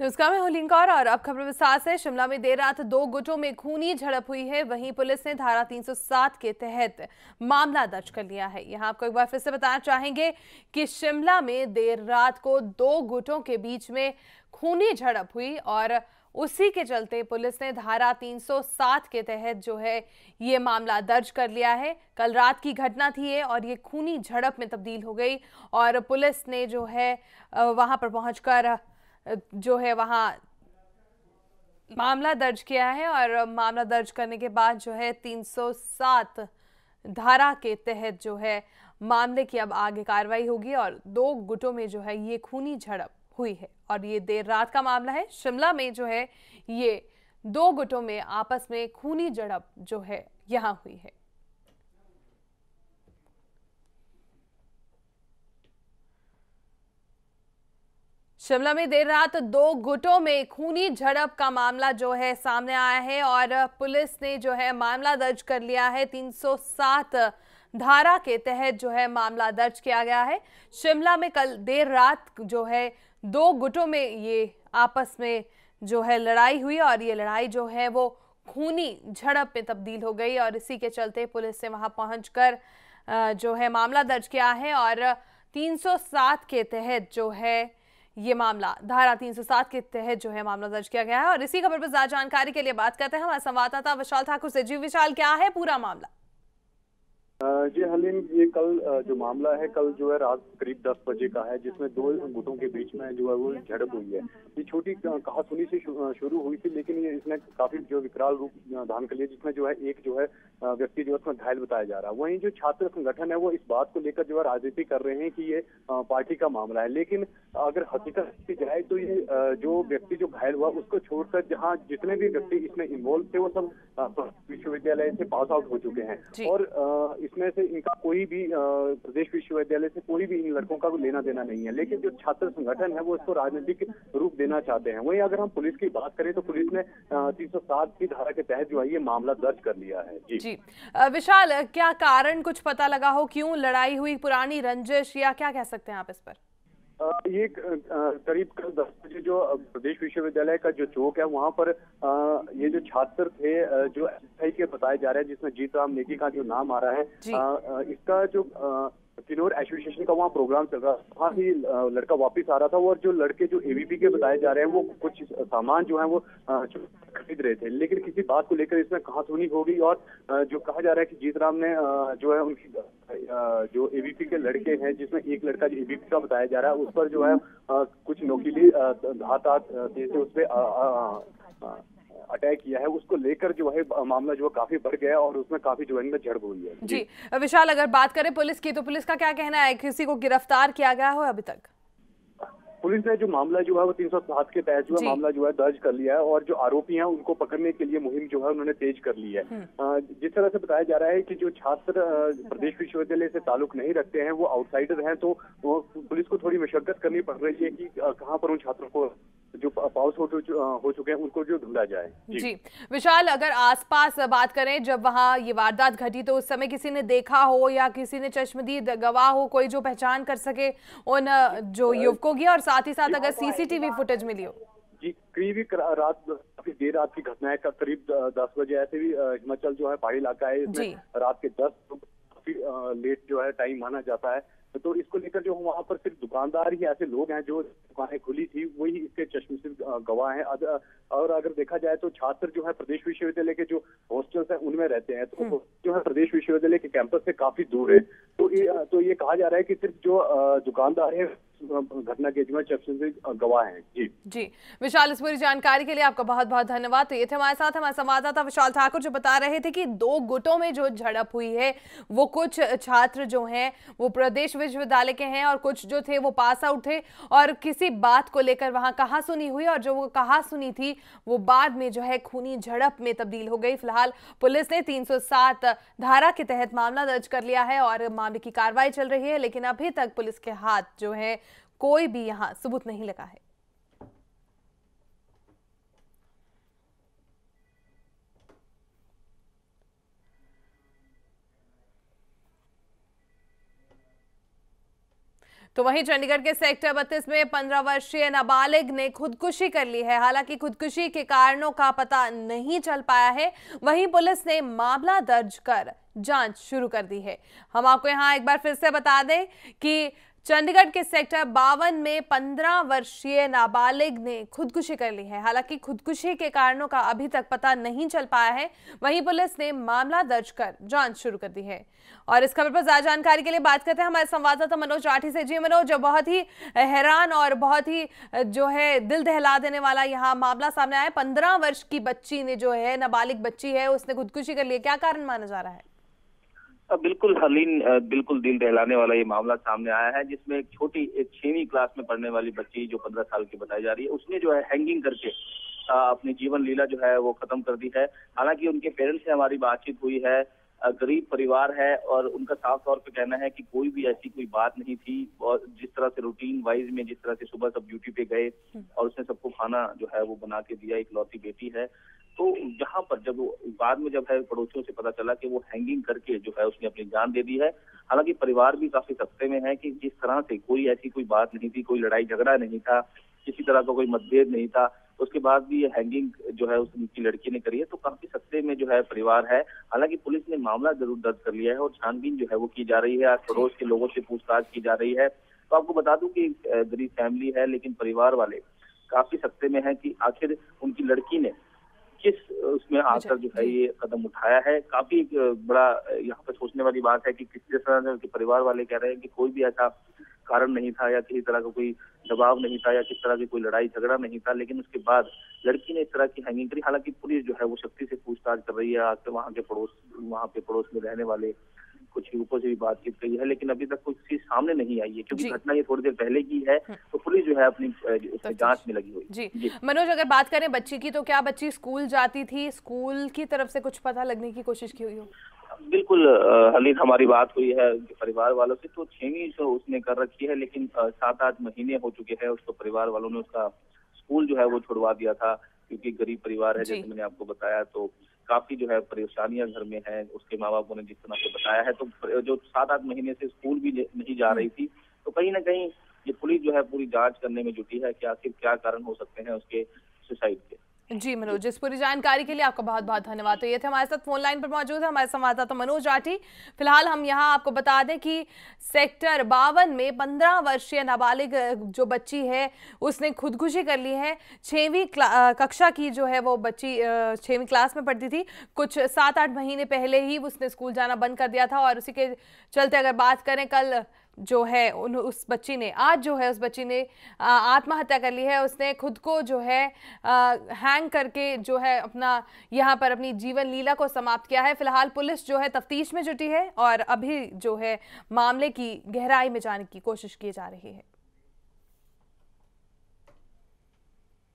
नमस्कार, मैं हूं लिंकौर और अब खबर विस्तार से। शिमला में देर रात दो गुटों में खूनी झड़प हुई है। वहीं पुलिस ने धारा 307 के तहत मामला दर्ज कर लिया है। यहां आपको एक बार फिर से बताना चाहेंगे कि शिमला में देर रात को दो गुटों के बीच में खूनी झड़प हुई और उसी के चलते पुलिस ने धारा 307 के तहत जो है ये मामला दर्ज कर लिया है। कल रात की घटना थी ये और ये खूनी झड़प में तब्दील हो गई और पुलिस ने जो है वहां पर पहुंचकर जो है वहां मामला दर्ज किया है और मामला दर्ज करने के बाद जो है 307 धारा के तहत जो है मामले की अब आगे कार्रवाई होगी और दो गुटों में जो है ये खूनी झड़प हुई है और ये देर रात का मामला है। शिमला में जो है ये दो गुटों में आपस में खूनी झड़प जो है यहां हुई है। शिमला में देर रात दो गुटों में खूनी झड़प का मामला जो है सामने आया है और पुलिस ने जो है मामला दर्ज कर लिया है। 307 धारा के तहत जो है मामला दर्ज किया गया है। शिमला में कल देर रात जो है दो गुटों में ये आपस में जो है लड़ाई हुई और ये लड़ाई जो है वो खूनी झड़प में तब्दील हो गई और इसी के चलते पुलिस ने वहां पहुंचकर जो है मामला दर्ज किया है और 307 के तहत जो है ये मामला धारा 307 के तहत जो है मामला दर्ज किया गया है। और इसी खबर पर ज्यादा जानकारी के लिए बात करते हैं हमारे संवाददाता विशाल ठाकुर से। जी विशाल, क्या है पूरा मामला? जी हलीम, ये कल जो मामला है कल जो है रात करीब 10 बजे का है, जिसमें दो गुटों के बीच में जो है वो झड़प हुई है। ये छोटी कहासुनी से शुरू हुई थी, लेकिन ये इसने काफी जो विकराल रूप धारण कर लिया, जिसमें जो है एक जो है व्यक्ति जो है उसमें घायल बताया जा रहा है। वहीं जो छात्र संगठन है वो इस बात को लेकर जो है राजनीति कर रहे हैं कि ये पार्टी का मामला है, लेकिन अगर हकीकत की जाए तो ये जो व्यक्ति जो घायल हुआ उसको छोड़कर जहाँ जितने भी व्यक्ति इसमें इन्वॉल्व थे वो सब विश्वविद्यालय से पास आउट हो चुके हैं और इसमें से इनका कोई भी प्रदेश विश्वविद्यालय से कोई भी इन लड़कों का लेना देना नहीं है, लेकिन जो छात्र संगठन है वो इसको राजनीतिक रूप देना चाहते हैं। वहीं अगर हम पुलिस की बात करें तो पुलिस ने 307 की धारा के तहत जो है ये मामला दर्ज कर लिया है। जी विशाल, क्या कारण कुछ पता लगा हो, क्यों लड़ाई हुई, पुरानी रंजिश या क्या कह सकते हैं आप इस पर? ये करीब कल 10 बजे जो प्रदेश विश्वविद्यालय का जो चौक है वहां पर ये जो छात्र थे जो एसएफआई के बताए जा रहे हैं, जिसमें जीत राम नेगी का जो नाम आ रहा है, इसका जो किन्नौर एसोसिएशन का वहाँ प्रोग्राम चल रहा था, वहाँ ही लड़का वापस आ रहा था और जो लड़के जो एबीपी के बताए जा रहे हैं वो कुछ सामान जो है वो खरीद रहे थे, लेकिन किसी बात को लेकर इसमें कहासुनी हो गई और जो कहा जा रहा है कि जीत राम ने जो है उनकी जो एबीपी के लड़के हैं, जिसमें एक लड़का जो एबीपी का बताया जा रहा है उस पर जो है कुछ नोकीली धात से उस पर अटैक किया है, उसको लेकर जो है मामला जो है काफी बढ़ गया और उसमें काफी जो है झड़प हुई है। जी विशाल, अगर बात करें पुलिस की तो पुलिस का क्या कहना है? किसी को गिरफ्तार किया गया हो अभी तक? पुलिस ने जो मामला जो है वो 307 के तहत जो है मामला जो है दर्ज कर लिया है और जो आरोपी हैं उनको पकड़ने के लिए मुहिम जो है उन्होंने तेज कर ली है। जिस तरह से बताया जा रहा है कि जो छात्र प्रदेश विश्वविद्यालय से ताल्लुक नहीं रखते हैं वो आउटसाइडर हैं, तो पुलिस को थोड़ी मशक्कत करनी पड़ रही है कि कहाँ पर उन छात्रों को जो पाउस हो चुके हैं उनको जो ढूंढा जाए। जी विशाल, अगर आसपास बात करें जब वहां ये वारदात घटी तो उस समय किसी ने देखा हो या किसी ने चश्मदीद गवाह हो, कोई जो पहचान कर सके उन जो युवकों की, और साथ ही साथ अगर सीसीटीवी फुटेज मिली हो? जी करीब रात काफी देर रात की घटना है, करीब 10 बजे। ऐसे भी हिमाचल जो है पहाड़ी इलाका है, इसमें रात के 10 काफी लेट जो है टाइम माना जाता है, तो इसको लेकर जो वहाँ पर सिर्फ दुकानदार ही ऐसे लोग हैं जो दुकानें खुली थी वही इसके चश्मदीद गवाह हैं। और अगर देखा जाए तो छात्र जो है प्रदेश विश्वविद्यालय के जो हॉस्टल्स हैं उनमें रहते हैं, तो जो है प्रदेश विश्वविद्यालय के कैंपस से काफी दूर है, तो ये कहा जा रहा है कि सिर्फ जो दुकानदार है घटना के जो चश्मदीद गवाह हैं। जी विशाल, इस पूरी जानकारी के लिए आपका बहुत बहुत धन्यवाद। तो ये थे हमारे साथ हमारे संवाददाता विशाल ठाकुर जो बता रहे थे कि दो गुटों में जो झड़प हुई है वो कुछ छात्र जो हैं वो प्रदेश विश्वविद्यालय के हैं और कुछ जो थे वो पास आउट थे और किसी बात को लेकर वहां कहासुनी हुई और जो वो कहासुनी थी वो बाद में जो है खूनी झड़प में तब्दील हो गई। फिलहाल पुलिस ने 307 धारा के तहत मामला दर्ज कर लिया है और मामले की कार्रवाई चल रही है, लेकिन अभी तक पुलिस के हाथ जो है कोई भी यहां सबूत नहीं लगा है। तो वहीं चंडीगढ़ के सेक्टर 32 में 15 वर्षीय नाबालिग ने खुदकुशी कर ली है। हालांकि खुदकुशी के कारणों का पता नहीं चल पाया है। वहीं पुलिस ने मामला दर्ज कर जांच शुरू कर दी है। हम आपको यहां एक बार फिर से बता दें कि चंडीगढ़ के सेक्टर 52 में 15 वर्षीय नाबालिग ने खुदकुशी कर ली है। हालांकि खुदकुशी के कारणों का अभी तक पता नहीं चल पाया है। वहीं पुलिस ने मामला दर्ज कर जांच शुरू कर दी है। और इस खबर पर ज्यादा जानकारी के लिए बात करते हैं हमारे संवाददाता मनोज राठी से। जी मनोज, बहुत ही हैरान और बहुत ही जो है दिल दहला देने वाला यहाँ मामला सामने आया है। 15 वर्ष की बच्ची ने जो है, नाबालिग बच्ची है, उसने खुदकुशी कर ली है। क्या कारण माना जा रहा है? बिल्कुल हलीन, बिल्कुल दिल दहलाने वाला ये मामला सामने आया है, जिसमें एक 6वीं क्लास में पढ़ने वाली बच्ची जो 15 साल की बताई जा रही है, उसने जो है हैंगिंग करके अपनी जीवन लीला जो है वो खत्म कर दी है। हालांकि उनके पेरेंट्स से हमारी बातचीत हुई है। गरीब परिवार है और उनका साफ तौर पे कहना है कि कोई भी ऐसी कोई बात नहीं थी। और जिस तरह से रूटीन वाइज में, जिस तरह से सुबह सब ड्यूटी पे गए और उसने सबको खाना जो है वो बना के दिया, इकलौती बेटी है। तो जहां पर जब बाद में जब है पड़ोसियों से पता चला कि वो हैंगिंग करके जो है उसने अपनी जान दे दी है। हालांकि परिवार भी काफी सख्ते में है कि जिस तरह से कोई ऐसी कोई बात नहीं थी, कोई लड़ाई झगड़ा नहीं था, किसी तरह का कोई मतभेद नहीं था, उसके बाद भी ये हैंगिंग जो है उनकी लड़की ने करी है। तो काफी सख्ते में जो है परिवार है। हालांकि पुलिस ने मामला जरूर दर्ज कर लिया है और छानबीन जो है वो की जा रही है। आज पड़ोस के लोगों से पूछताछ की जा रही है। तो आपको बता दूं कि गरीब फैमिली है, लेकिन परिवार वाले काफी सख्ते में है कि आखिर उनकी लड़की ने किस उसमें आकर जो है ये कदम उठाया है। काफी बड़ा यहाँ पे सोचने वाली बात है कि किस तरह के परिवार वाले कह रहे हैं कि कोई भी ऐसा कारण नहीं था या किसी तरह का कोई दबाव नहीं था या किस तरह की कोई लड़ाई झगड़ा नहीं था, लेकिन उसके बाद लड़की ने इस तरह की हैंगिंग करी। हालांकि पुलिस जो है वो सख्ती से पूछताछ कर रही है। आज तो वहाँ पे पड़ोस में रहने वाले कुछ युवकों से भी बातचीत की है, लेकिन अभी तक कुछ चीज सामने नहीं आई है, क्योंकि घटना ये थोड़ी देर पहले की है। तो पुलिस जो है अपनी जांच में लगी हुई। जी मनोज, अगर बात करें बच्ची की, तो क्या बच्ची स्कूल जाती थी? स्कूल की तरफ से कुछ पता लगने की कोशिश की हुई हो? बिल्कुल हलीन, हमारी बात हुई है परिवार वालों से। तो 6वीं तो उसने कर रखी है, लेकिन 7-8 महीने हो चुके हैं उसको परिवार वालों ने उसका स्कूल जो है वो छुड़वा दिया था, क्योंकि गरीब परिवार है जैसे मैंने आपको बताया। तो काफी जो है परेशानियां घर में है, उसके माँ बापों ने जिस तरह से बताया है। तो जो 7-8 महीने से स्कूल भी नहीं जा रही थी। तो कहीं ना कहीं ये पुलिस जो है पूरी जांच करने में जुटी है कि आखिर क्या कारण हो सकते हैं उसके सुसाइड के। जी मनोज, इस पूरी जानकारी के लिए आपका बहुत बहुत धन्यवाद। तो ये थे हमारे साथ फोन लाइन पर मौजूद है हमारे संवाददाता मनोज राठी। फिलहाल हम यहाँ आपको बता दें कि सेक्टर 52 में 15 वर्षीय नाबालिग जो बच्ची है उसने खुदकुशी कर ली है। 6वीं कक्षा की जो है वो बच्ची 6वीं क्लास में पढ़ती थी। कुछ 7-8 महीने पहले ही उसने स्कूल जाना बंद कर दिया था और उसी के चलते अगर बात करें, कल जो है उस बच्ची ने आत्महत्या कर ली है। उसने खुद को जो है हैंग करके जो है अपना यहाँ पर अपनी जीवन लीला को समाप्त किया है। फिलहाल पुलिस जो है तफ्तीश में जुटी है और अभी जो है मामले की गहराई में जाने की कोशिश की जा रही है।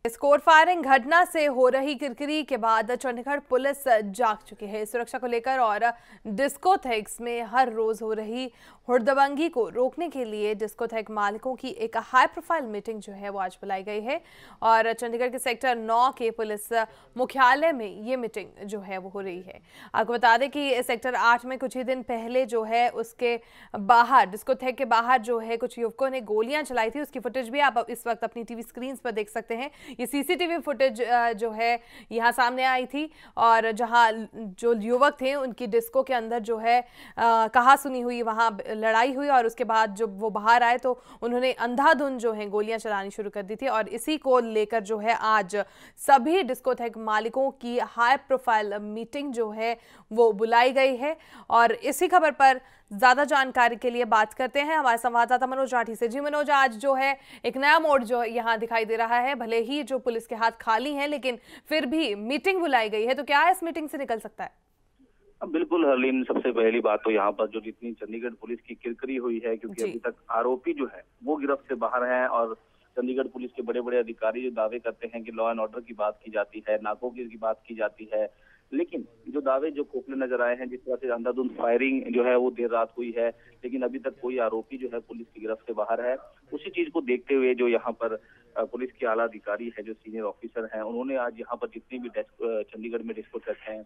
स्कोर फायरिंग घटना से हो रही किरकिरी के बाद चंडीगढ़ पुलिस जाग चुकी है सुरक्षा को लेकर और डिस्कोथेक्स में हर रोज हो रही हुड़दबंगी को रोकने के लिए डिस्कोथेक मालिकों की एक हाई प्रोफाइल मीटिंग जो है वो आज बुलाई गई है। और चंडीगढ़ के सेक्टर 9 के पुलिस मुख्यालय में ये मीटिंग जो है वो हो रही है। आपको बता दें कि सेक्टर 8 में कुछ ही दिन पहले जो है उसके बाहर, डिस्कोथेक के बाहर जो है कुछ युवकों ने गोलियां चलाई थी। उसकी फुटेज भी आप इस वक्त अपनी टीवी स्क्रीन पर देख सकते हैं। ये सीसीटीवी फुटेज जो है यहाँ सामने आई थी और जहाँ जो युवक थे उनकी डिस्को के अंदर जो है कहासुनी हुई, वहाँ लड़ाई हुई और उसके बाद जब वो बाहर आए तो उन्होंने अंधाधुंध जो है गोलियां चलानी शुरू कर दी थी। और इसी को लेकर जो है आज सभी डिस्कोथेक मालिकों की हाई प्रोफाइल मीटिंग जो है वो बुलाई गई है। और इसी खबर पर ज्यादा जानकारी के लिए बात करते हैं हमारे संवाददाता मनोज राठी से। जी मनोज, आज जो है एक नया मोड़ जो यहाँ दिखाई दे रहा है। भले ही जो पुलिस के हाथ खाली हैं, लेकिन फिर भी मीटिंग बुलाई गई है, तो क्या इस मीटिंग से निकल सकता है? बिल्कुल हरलीन, सबसे पहली बात तो यहाँ पर जो जितनी चंडीगढ़ पुलिस की किरकिरी हुई है, क्योंकि अभी तक आरोपी जो है वो गिरफ्त से बाहर हैं और चंडीगढ़ पुलिस के बड़े बड़े अधिकारी जो दावे करते हैं कि लॉ एंड ऑर्डर की बात की जाती है, नाकों की बात की जाती है, लेकिन जो दावे जो खोखले नजर आए हैं, जिस तरह से अंधाधुंध फायरिंग जो है वो देर रात हुई है, लेकिन अभी तक कोई आरोपी जो है पुलिस की गिरफ्त से बाहर है। उसी चीज को देखते हुए जो यहाँ पर पुलिस के आला अधिकारी है, जो सीनियर ऑफिसर हैं, उन्होंने आज यहाँ पर जितनी भी चंडीगढ़ में डिस्कोथेक हैं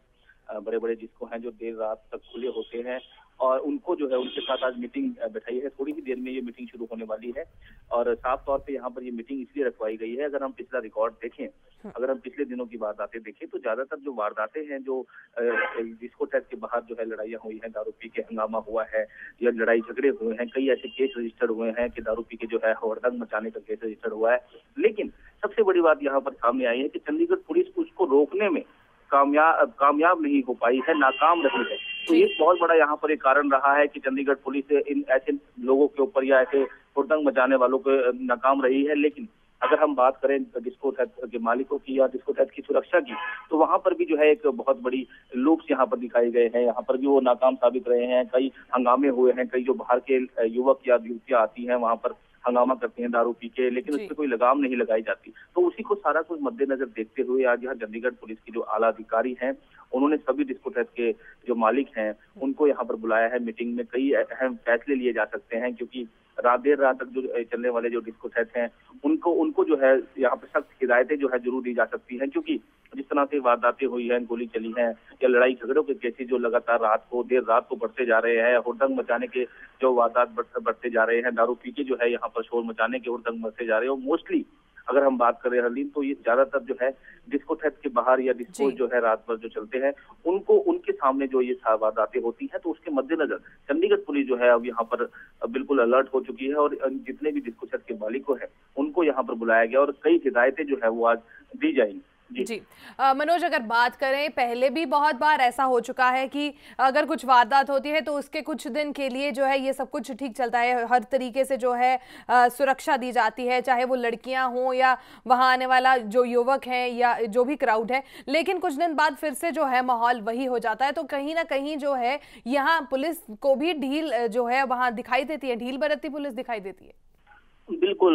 बड़े बड़े डिस्को हैं जो देर रात तक खुले होते हैं, और उनको जो है उनके साथ आज मीटिंग बैठाई है। थोड़ी ही देर में ये मीटिंग शुरू होने वाली है और साफ तौर पे यहाँ पर ये मीटिंग इसलिए रखवाई गई है, अगर हम पिछला रिकॉर्ड देखें, अगर हम पिछले दिनों की वारदातें देखें तो ज्यादातर जो वारदातें हैं जो डिस्कोटेक के बाहर जो है लड़ाइयाँ हुई हैं, दारू पी के हंगामा हुआ है या लड़ाई झगड़े हुए हैं, कई ऐसे केस रजिस्टर्ड हुए हैं कि दारू पी के जो है हड़दंग मचाने का केस रजिस्टर्ड हुआ है। लेकिन सबसे बड़ी बात यहाँ पर सामने आई है कि चंडीगढ़ पुलिस उसको रोकने में कामयाब नहीं हो पाई है, नाकाम रही है। तो ये बहुत बड़ा यहाँ पर एक कारण रहा है कि चंडीगढ़ पुलिस इन ऐसे लोगों के ऊपर या ऐसे हुड़दंग मचाने वालों को नाकाम रही है। लेकिन अगर हम बात करें डिस्कोथेक के मालिकों की या डिस्कोथेक की सुरक्षा की, तो वहां पर भी जो है एक बहुत बड़ी लूप्स यहाँ पर दिखाई गए हैं, यहाँ पर भी वो नाकाम साबित रहे हैं। कई हंगामे हुए हैं, कई जो बाहर के युवक या युवतियां आती हैं वहां पर हंगामा करते हैं दारू पी के, लेकिन उस पर कोई लगाम नहीं लगाई जाती। तो उसी को सारा कुछ मद्देनजर देखते हुए आज यहाँ चंडीगढ़ पुलिस की जो आला अधिकारी हैं, उन्होंने सभी डिस्कोथेक के जो मालिक हैं उनको यहाँ पर बुलाया है मीटिंग में। कई अहम फैसले लिए जा सकते हैं, क्योंकि देर रात तक जो चलने वाले जो डिस्कोथेक हैं उनको जो है यहाँ पर सख्त हिदायतें जो है जरूर दी जा सकती हैं, क्योंकि जिस तरह से वारदातें हुई हैं, गोली चली हैं या लड़ाई झगड़ों के केसेस जो लगातार देर रात को बढ़ते जा रहे हैं, हुड़दंग मचाने के जो वारदात बढ़ते जा रहे हैं, दारू पी के जो है यहाँ पर शोर मचाने के हुड़दंग बढ़ते जा रहे हैं। मोस्टली अगर हम बात करें हरलीन, तो ये ज्यादातर जो है डिस्कोथेक के बाहर या डिस्को जो है रात भर जो चलते हैं उनके सामने जो ये वारदातें होती हैं, तो उसके मद्देनजर चंडीगढ़ पुलिस जो है अब यहाँ पर बिल्कुल अलर्ट हो चुकी है और जितने भी डिस्कोथेक के मालिकों हैं उनको यहाँ पर बुलाया गया और कई हिदायतें जो है वो आज दी जाएंगी। जी मनोज, अगर बात करें, पहले भी बहुत बार ऐसा हो चुका है कि अगर कुछ वारदात होती है तो उसके कुछ दिन के लिए जो है ये सब कुछ ठीक चलता है, हर तरीके से जो है सुरक्षा दी जाती है, चाहे वो लड़कियां हों या वहां आने वाला जो युवक हैं या जो भी क्राउड है। लेकिन कुछ दिन बाद फिर से जो है माहौल वही हो जाता है, तो कहीं ना कहीं जो है यहाँ पुलिस को भी ढील जो है वहां दिखाई देती है, ढील बरतती पुलिस दिखाई देती है। बिल्कुल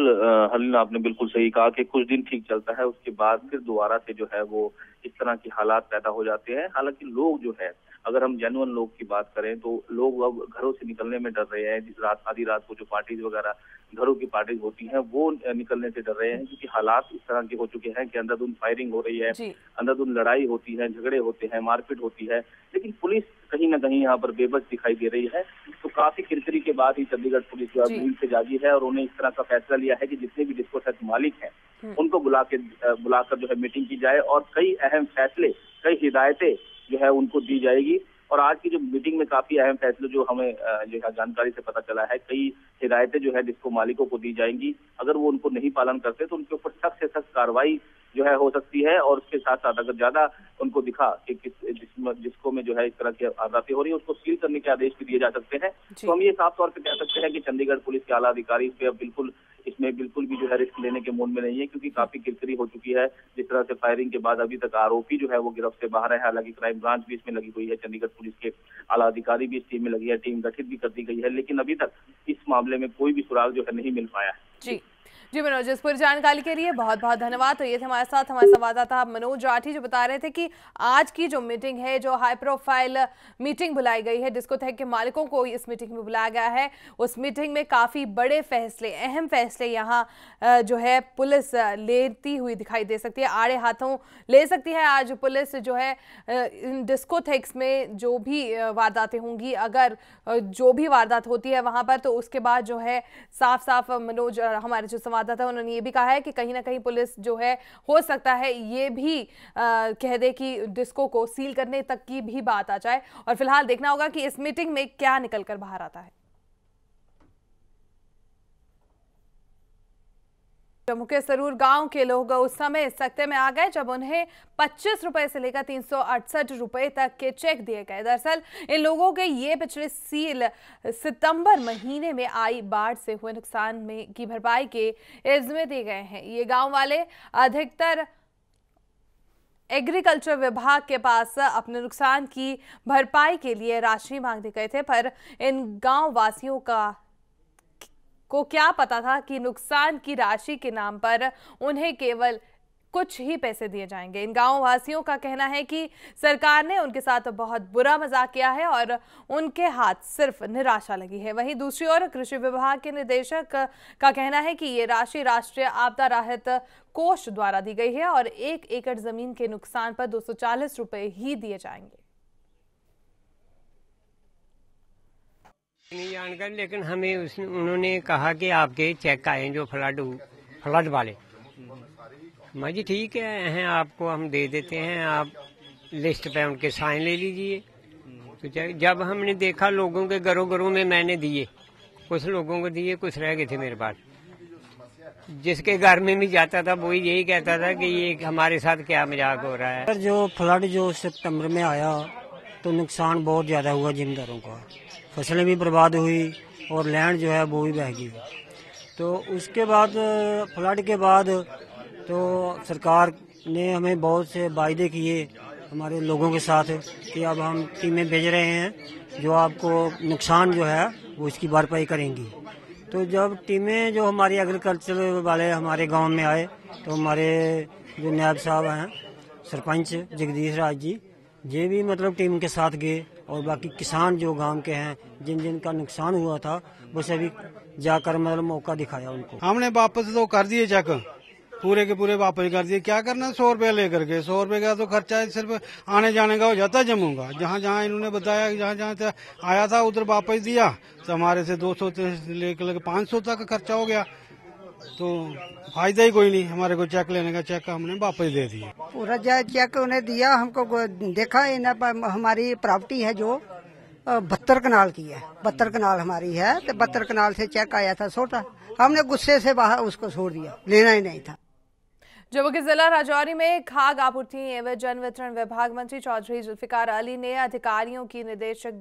हलीन, आपने बिल्कुल सही कहा कि कुछ दिन ठीक चलता है, उसके बाद फिर दोबारा से जो है वो इस तरह के हालात पैदा हो जाते हैं। हालांकि लोग जो है, अगर हम जेन्युइन लोग की बात करें तो लोग अब घरों से निकलने में डर रहे हैं। आधी रात को जो पार्टीज वगैरह घरों की पार्टीज होती हैं वो निकलने से डर रहे हैं, क्योंकि हालात इस तरह के हो चुके हैं कि अंधाधुंध फायरिंग हो रही है, अंधाधुंध लड़ाई होती है, झगड़े होते हैं, मारपीट होती है, लेकिन पुलिस कहीं ना कहीं यहाँ पर बेबस दिखाई दे रही है। तो काफी किरकिरी के बाद ही चंडीगढ़ पुलिस जो है नींद से जागी है और उन्हें इस तरह का फैसला लिया है कि जितने भी डिस्कोथेक मालिक हैं उनको बुलाकर जो है मीटिंग की जाए और कई अहम फैसले, कई हिदायतें जो है उनको दी जाएगी। और आज की जो मीटिंग में काफी अहम फैसले जो हमें जो है जानकारी से पता चला है, कई हिदायतें जो है डिस्को मालिकों को दी जाएंगी। अगर वो उनको नहीं पालन करते तो उनके ऊपर सख्त से सख्त कार्रवाई जो है हो सकती है, और उसके साथ साथ अगर ज्यादा उनको दिखा कि जिसको में जो है इस तरह की वारदातें हो रही है उसको सील करने के आदेश भी दिए जा सकते हैं। तो हम ये साफ तौर पर कह सकते हैं कि चंडीगढ़ पुलिस के आला अधिकारी इसमें बिल्कुल भी जो है रिस्क लेने के मूड में नहीं है, क्योंकि काफी किरकिरी हो चुकी है। जिस तरह से फायरिंग के बाद अभी तक आरोपी जो है वो गिरफ्त से बाहर है। हालांकि क्राइम ब्रांच भी इसमें लगी हुई है, चंडीगढ़ पुलिस के आला अधिकारी भी इस टीम में लगी है, टीम गठित भी कर दी गई है, लेकिन अभी तक इस मामले में कोई भी सुराग जो है नहीं मिल पाया है। जी मनोज, इस पूरी जानकारी के लिए बहुत बहुत धन्यवाद। तो ये थे हमारे साथ हमारे संवाददाता मनोज राठी, जो बता रहे थे कि आज की जो मीटिंग है, जो हाई प्रोफाइल मीटिंग बुलाई गई है, डिस्कोथेक के मालिकों को इस मीटिंग में बुलाया गया है। उस मीटिंग में काफ़ी बड़े फैसले, अहम फैसले यहाँ जो है पुलिस लेती हुई दिखाई दे सकती है, आड़े हाथों ले सकती है। आज पुलिस जो है इन डिस्कोथेक्स में जो भी वारदातें होंगी, अगर जो भी वारदात होती है वहाँ पर, तो उसके बाद जो है साफ साफ मनोज हमारे जो संवाददाता उन्होंने ये भी कहा है कि कहीं ना कहीं पुलिस जो है हो सकता है ये भी कह दे कि डिस्को को सील करने तक की भी बात आ जाए। और फिलहाल देखना होगा कि इस मीटिंग में क्या निकलकर बाहर आता है। जम्मू के सरूर गांव के लोग उस समय सकते में आ गए जब उन्हें 25 रुपए से लेकर 368 रुपए तक के चेक दिए गए। दरअसल इन लोगों के ये पिछले सितंबर महीने में आई बाढ़ से हुए नुकसान में की भरपाई के एवज दिए गए हैं। ये गांव वाले अधिकतर एग्रीकल्चर विभाग के पास अपने नुकसान की भरपाई के लिए राशि मांगने गए थे, पर इन गांव वासियों को क्या पता था कि नुकसान की राशि के नाम पर उन्हें केवल कुछ ही पैसे दिए जाएंगे। इन गांव वासियों का कहना है कि सरकार ने उनके साथ बहुत बुरा मजाक किया है और उनके हाथ सिर्फ निराशा लगी है। वहीं दूसरी ओर कृषि विभाग के निदेशक का कहना है कि ये राशि राष्ट्रीय आपदा राहत कोष द्वारा दी गई है और 1 एकड़ जमीन के नुकसान पर 240 रुपए ही दिए जाएंगे। नहीं जानकारी, लेकिन हमें उन्होंने कहा कि आपके चेक आए जो फ्लड वाले। मैं जी ठीक है आपको हम दे देते हैं, आप लिस्ट पे उनके साइन ले लीजिए। तो जब हमने देखा लोगों के घरों में मैंने दिए, कुछ लोगों को दिए, कुछ रह गए थे मेरे पास। जिसके घर में भी जाता था वो यही कहता था कि ये हमारे साथ क्या मजाक हो रहा है। जो फ्लड जो सितंबर में आया तो नुकसान बहुत ज्यादा हुआ जिम्मेदारों का, फसलें भी बर्बाद हुई और लैंड जो है वो भी बह गई। तो उसके बाद फ्लड के बाद तो सरकार ने हमें बहुत से वायदे किए हमारे लोगों के साथ कि अब हम टीमें भेज रहे हैं जो आपको नुकसान जो है वो इसकी भरपाई करेंगी। तो जब टीमें जो हमारी एग्रीकल्चर वाले हमारे गांव में आए तो हमारे जो नायब साहब हैं सरपंच जगदीश राज जी, ये भी मतलब टीम के साथ गए और बाकी किसान जो गांव के हैं जिन जिन का नुकसान हुआ था वो सभी जाकर मतलब मौका दिखाया उनको। हमने वापस तो कर दिए चेक, पूरे के पूरे वापस कर दिए। क्या करना 100 रुपया लेकर के, 100 रुपये का तो खर्चा सिर्फ आने जाने का हो जाता है जम्मू का। जहाँ जहाँ इन्होंने बताया जहाँ जहाँ से आया था उधर वापस दिया, तो हमारे से 200 से लेकर 500 तक खर्चा हो गया। तो फायदा ही कोई नहीं हमारे को चेक लेने का। चेक हमने वापस दे दिया, पूरा चेक उन्हें दिया हमको। देखा हमारी प्रॉपर्टी है जो 72 कनाल की है, 72 कनाल हमारी है, तो 72 कनाल से चेक आया था छोटा, हमने गुस्से से बाहर उसको छोड़ दिया, लेना ही नहीं था। जम्मू के जिला राजौरी में खाद्य आपूर्ति एवं जन वितरण विभाग मंत्री चौधरी जुल्फिकार अली ने अधिकारियों की निर्देशक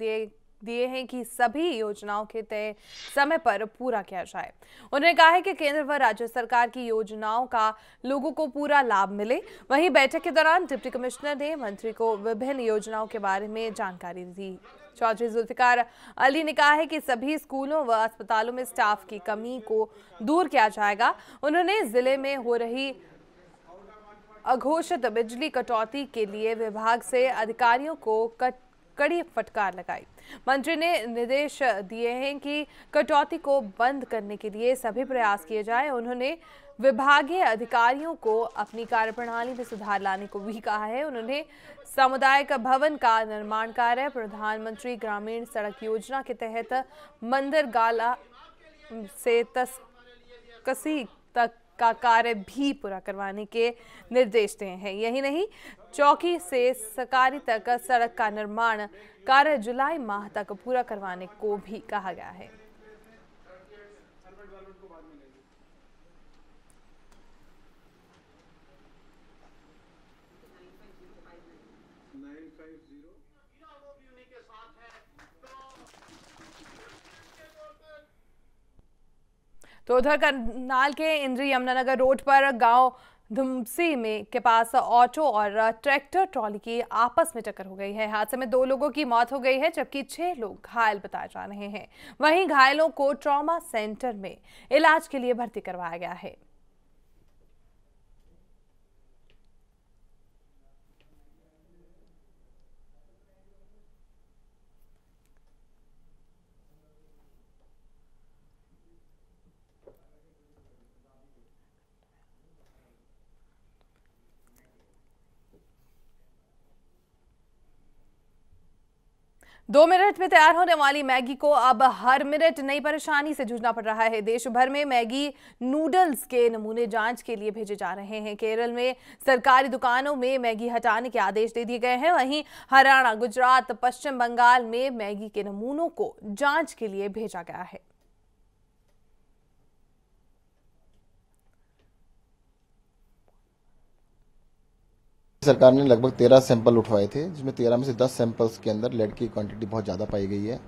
दिए हैं कि सभी योजनाओं के तय समय पर पूरा किया जाए। उन्होंने कहा है कि केंद्र व राज्य सरकार की योजनाओं का लोगों को पूरा लाभ मिले। वहीं बैठक के दौरान डिप्टी कमिश्नर ने मंत्री को विभिन्न योजनाओं के बारे में जानकारी दी। चौधरी जुल्फिकार अली ने कहा है कि सभी स्कूलों व अस्पतालों में स्टाफ की कमी को दूर किया जाएगा। उन्होंने जिले में हो रही अघोषित बिजली कटौती के लिए विभाग से अधिकारियों को कड़ी फटकार लगाई। मंत्री ने निर्देश दिए हैं कि कटौती को बंद करने के लिए सभी प्रयास किए जाएं। उन्होंने विभागीय अधिकारियों को अपनी कार्यप्रणाली में सुधार लाने को भी कहा है। उन्होंने सामुदायिक भवन का निर्माण कार्य प्रधानमंत्री ग्रामीण सड़क योजना के तहत मंदिर गाला से कसी तक का कार्य भी पूरा करवाने के निर्देश दिए हैं। यही नहीं, चौकी से सकारी तक सड़क का निर्माण कार्य जुलाई माह तक पूरा करवाने को भी कहा गया है। तो उधर करनाल के इंद्री यमुनानगर रोड पर गांव धुमसी में के पास ऑटो और ट्रैक्टर ट्रॉली की आपस में टक्कर हो गई है। हादसे में 2 लोगों की मौत हो गई है जबकि 6 लोग घायल बताए जा रहे हैं। वहीं घायलों को ट्रॉमा सेंटर में इलाज के लिए भर्ती करवाया गया है। दो मिनट में तैयार होने वाली मैगी को अब हर मिनट नई परेशानी से जूझना पड़ रहा है। देश भर में मैगी नूडल्स के नमूने जांच के लिए भेजे जा रहे हैं। केरल में सरकारी दुकानों में मैगी हटाने के आदेश दे दिए गए हैं। वहीं हरियाणा, गुजरात, पश्चिम बंगाल में मैगी के नमूनों को जांच के लिए भेजा गया है। सरकार ने लगभग 13 सैंपल उठवाए थे, जिसमें 13 में से 10 सैंपल्स के अंदर लेड की क्वांटिटी बहुत ज़्यादा पाई गई है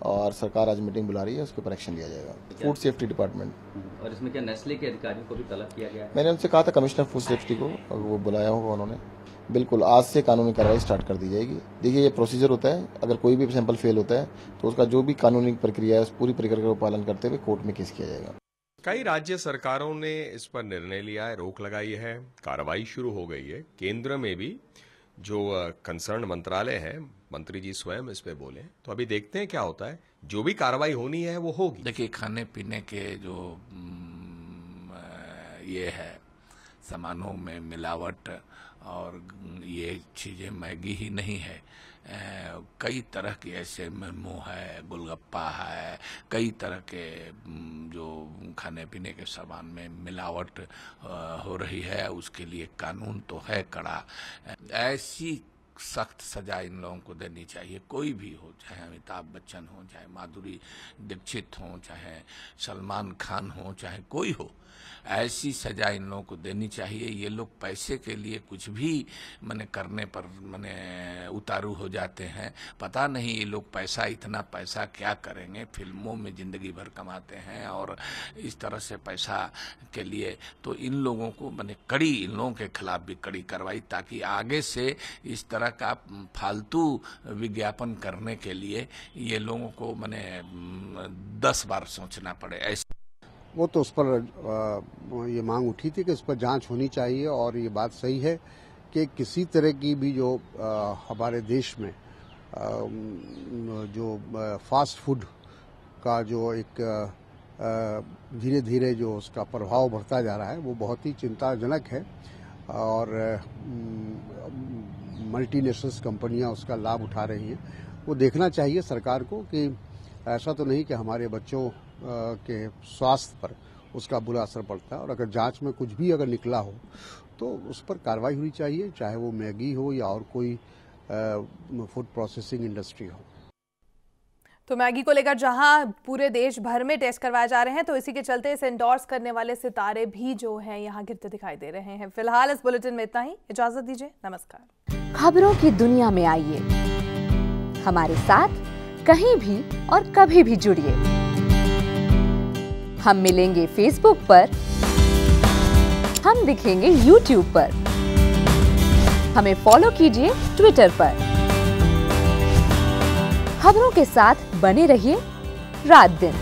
और सरकार आज मीटिंग बुला रही है, उसके ऊपर एक्शन लिया जाएगा। फूड सेफ्टी डिपार्टमेंट और इसमें क्या नेस्ले के अधिकारियों को भी तलब किया गया है? मैंने उनसे कहा था कमिश्नर फूड सेफ्टी को, वो बुलाया होगा उन्होंने। बिल्कुल आज से कानूनी कार्रवाई स्टार्ट कर दी जाएगी। देखिए ये प्रोसीजर होता है, अगर कोई भी सैंपल फेल होता है तो उसका जो भी कानूनी प्रक्रिया है उस पूरी प्रक्रिया का पालन करते हुए कोर्ट में केस किया जाएगा। कई राज्य सरकारों ने इस पर निर्णय लिया है, रोक लगाई है, कार्रवाई शुरू हो गई है। केंद्र में भी जो कंसर्न मंत्रालय है, मंत्री जी स्वयं इस पे बोले, तो अभी देखते हैं क्या होता है। जो भी कार्रवाई होनी है वो होगी। देखिए खाने पीने के जो ये है सामानों में मिलावट और ये चीजें मैगी ही नहीं है, कई तरह के ऐसे मोमो है, गोलगप्पा है, कई तरह के जो खाने पीने के सामान में मिलावट हो रही है, उसके लिए कानून तो है कड़ा। ऐसी सख्त सजा इन लोगों को देनी चाहिए, कोई भी हो, चाहे अमिताभ बच्चन हो, चाहे माधुरी दीक्षित हो, चाहे सलमान खान हो, चाहे कोई हो, ऐसी सजा इन लोगों को देनी चाहिए। ये लोग पैसे के लिए कुछ भी मने करने पर मने उतारू हो जाते हैं। पता नहीं ये लोग इतना पैसा क्या करेंगे, फिल्मों में जिंदगी भर कमाते हैं और इस तरह से पैसा के लिए तो इन लोगों को मने कड़ी, इन लोगों के खिलाफ भी कड़ी कार्रवाई, ताकि आगे से इस तरह का फालतू विज्ञापन करने के लिए ये लोगों को मने 10 बार सोचना पड़े। ऐसे वो तो उस पर ये मांग उठी थी कि उस पर जांच होनी चाहिए, और ये बात सही है कि किसी तरह की भी जो हमारे देश में जो फास्ट फूड का जो एक धीरे धीरे जो उसका प्रभाव बढ़ता जा रहा है वो बहुत ही चिंताजनक है, और मल्टीनेशनल कंपनियां उसका लाभ उठा रही हैं। वो देखना चाहिए सरकार को कि ऐसा तो नहीं कि हमारे बच्चों के स्वास्थ्य पर उसका बुरा असर पड़ता है, और अगर जांच में कुछ भी अगर निकला हो तो उस पर कार्रवाई होनी चाहिए, चाहे वो मैगी हो या और कोई फूड प्रोसेसिंग इंडस्ट्री हो। तो मैगी को लेकर जहां पूरे देश भर में टेस्ट करवाए जा रहे हैं, तो इसी के चलते इसे एंडोर्स करने वाले सितारे भी जो हैं यहां गिरते दिखाई दे रहे हैं। फिलहाल इस बुलेटिन में इतना ही, इजाजत दीजिए, नमस्कार। खबरों की दुनिया में आइए, हमारे साथ कहीं भी और कभी भी जुड़िए। हम मिलेंगे फेसबुक पर, हम दिखेंगे यूट्यूब पर, हमें फॉलो कीजिए ट्विटर पर। खबरों के साथ बने रहिए रात दिन।